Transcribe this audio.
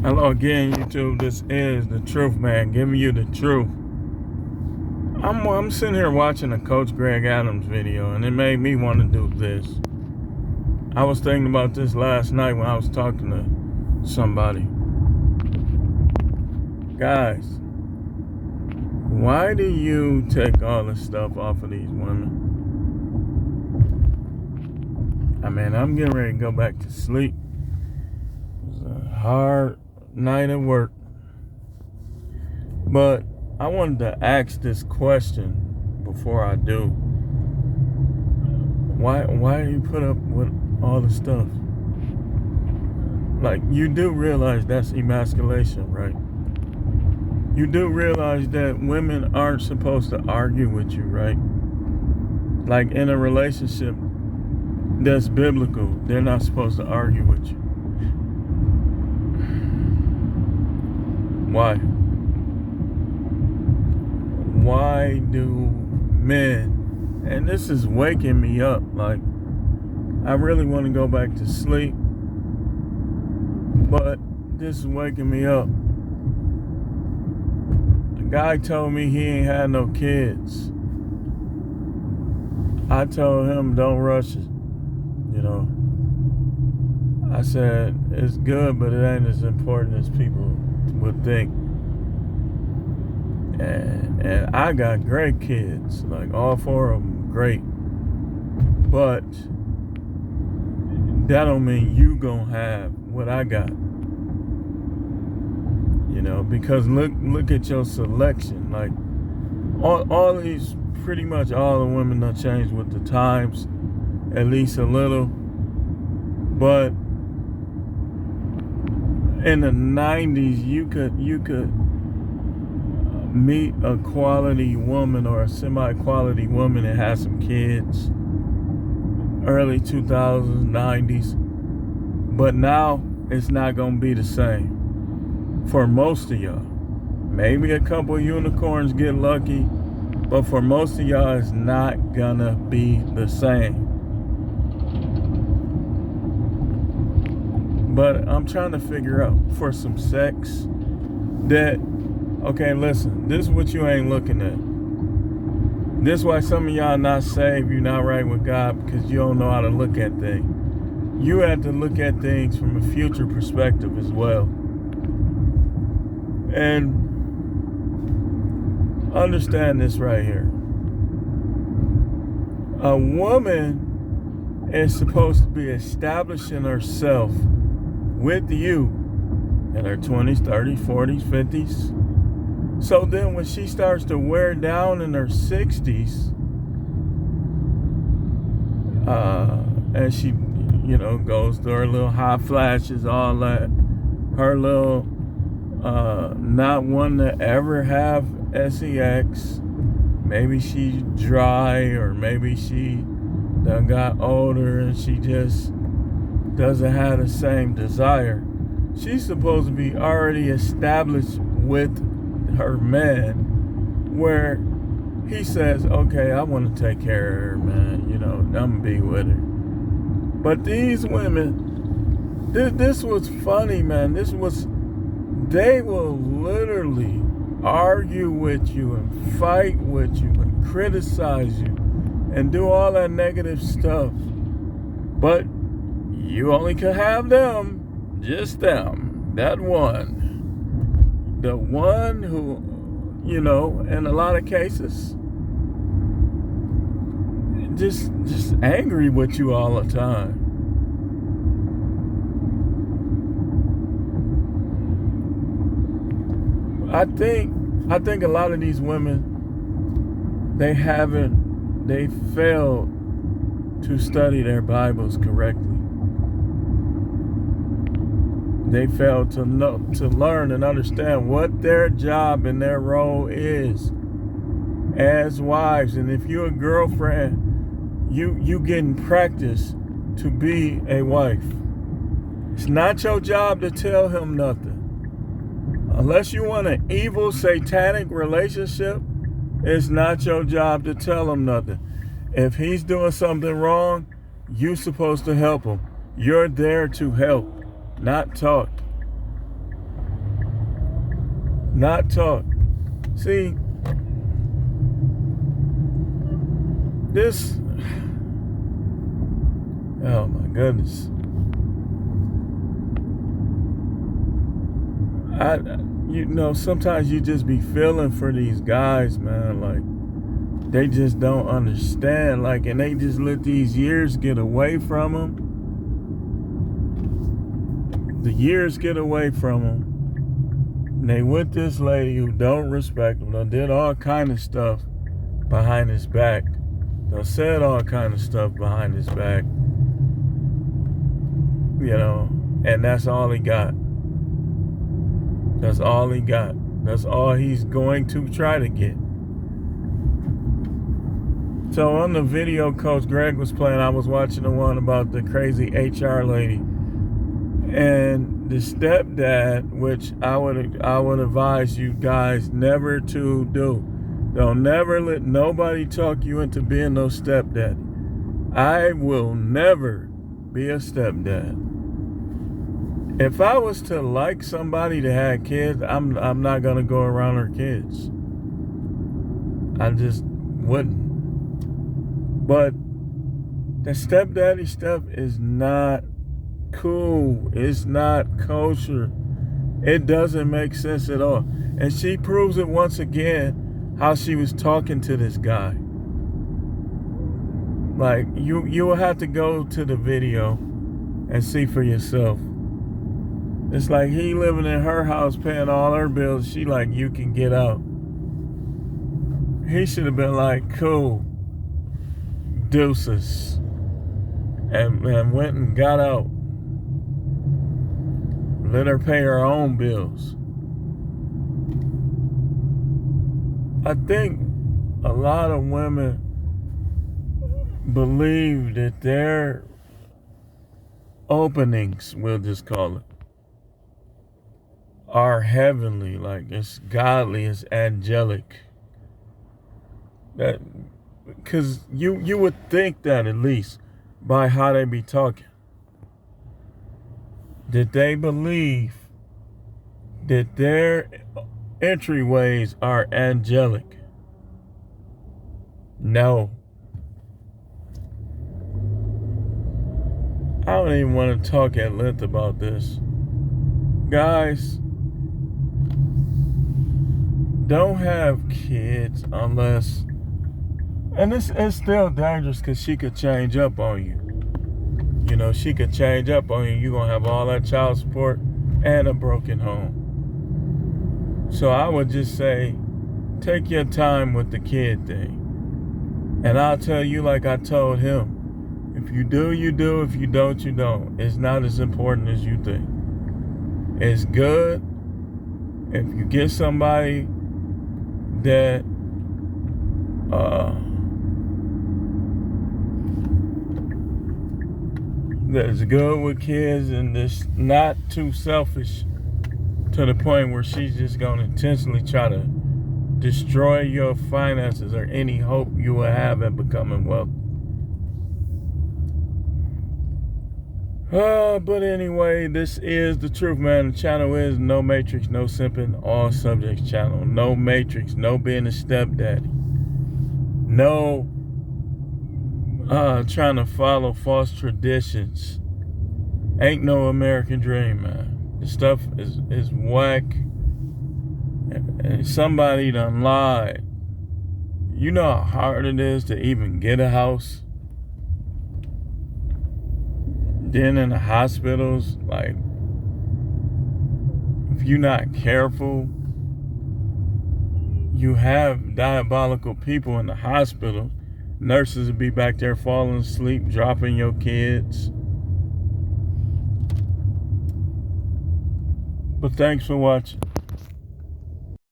Hello again, YouTube. This is The Truth Man, giving you the truth. I'm sitting here watching a Coach Greg Adams video, and it made me want to do this. I was thinking about this last night when I was talking to somebody. Guys, why do you take all this stuff off of these women? I mean, I'm getting ready to go back to sleep. It was a hard night at work. But I wanted to ask this question before I do. Why do you put up with all the stuff? Like, you do realize that's emasculation, right? You do realize that women aren't supposed to argue with you, right? Like, in a relationship that's biblical, they're not supposed to argue with you. Why? Why do men, and this is waking me up, like, I really want to go back to sleep, but this is waking me up. A guy told me he ain't had no kids. I told him, don't rush it, you know. I said, it's good, but it ain't as important as people would think. And I got great kids, like all four of them great. But that don't mean you gonna have what I got. You know, because look at your selection. Like all these, pretty much all the women done changed with the times, at least a little. But in the 90s, you could meet a quality woman or a semi-quality woman and have some kids. Early 2000s, 90s. But now, it's not going to be the same. For most of y'all. Maybe a couple unicorns get lucky. But for most of y'all, it's not going to be the same. But I'm trying to figure out for some sex that, okay, listen, this is what you ain't looking at. This is why some of y'all not saved, you're not right with God, because you don't know how to look at things. You have to look at things from a future perspective as well. And understand this right here. A woman is supposed to be establishing herself with you in her 20s, 30s, 40s, 50s. So then when she starts to wear down in her 60s, and she, you know, goes through her little hot flashes, all that, her little, not one to ever have sex, maybe she's dry, or maybe she done got older and she just doesn't have the same desire. She's supposed to be already established with her man, where he says, okay, I want to take care of her, man, you know, I'm gonna be with her. But these women, this was funny, man. They will literally argue with you and fight with you and criticize you and do all that negative stuff. But you only can have them, just them, that one. The one who, you know, in a lot of cases, just angry with you all the time. I think a lot of these women, they failed to study their Bibles correctly. They failed to learn and understand what their job and their role is as wives. And if you're a girlfriend, you getting practice to be a wife. It's not your job to tell him nothing. Unless you want an evil, satanic relationship, it's not your job to tell him nothing. If he's doing something wrong, you're supposed to help him. You're there to help, not talk. not talk. See, this, oh my goodness. Sometimes you just be feeling for these guys, man. Like, they just don't understand. Like, and they just let these years get away from them. The years get away from them. And they with this lady who don't respect him. They did all kind of stuff behind his back. They said all kind of stuff behind his back. And that's all he got. That's all he got. That's all he's going to try to get. So on the video Coach Greg was playing, I was watching the one about the crazy HR lady. And the stepdad, which I would advise you guys never to do. Don't never let nobody talk you into being no stepdad. I will never be a stepdad. If I was to like somebody that had kids, I'm not gonna go around her kids. I just wouldn't. But the stepdaddy stuff is not cool. It's not kosher. It doesn't make sense at all. And she proves it once again how she was talking to this guy. Like, you will have to go to the video and see for yourself. It's like he living in her house paying all her bills. She like, you can get out. He should have been like, cool, deuces. And went and got out. Let her pay her own bills. I think a lot of women believe that their openings, we'll just call it, are heavenly, like it's godly, it's angelic. That, because you would think that, at least by how they be talking, that they believe that their entryways are angelic. No. I don't even want to talk at length about this. Guys, don't have kids unless, and it's still dangerous because she could change up on you. She could change up on you. You're going to have all that child support and a broken home. So I would just say, take your time with the kid thing. And I'll tell you like I told him, if you do, you do. If you don't, you don't. It's not as important as you think. It's good if you get somebody that that's good with kids and that's not too selfish to the point where she's just going to intentionally try to destroy your finances or any hope you will have at becoming wealthy. But anyway, this is The Truth, man. The channel is No Matrix, No Simping, All Subjects channel. No Matrix, no being a stepdaddy. No trying to follow false traditions. Ain't no American dream, man. This stuff is whack. And somebody done lied. You know how hard it is to even get a house? Then in the hospitals, like, if you're not careful, you have diabolical people in the hospital. Nurses will be back there falling asleep, dropping your kids. But thanks for watching.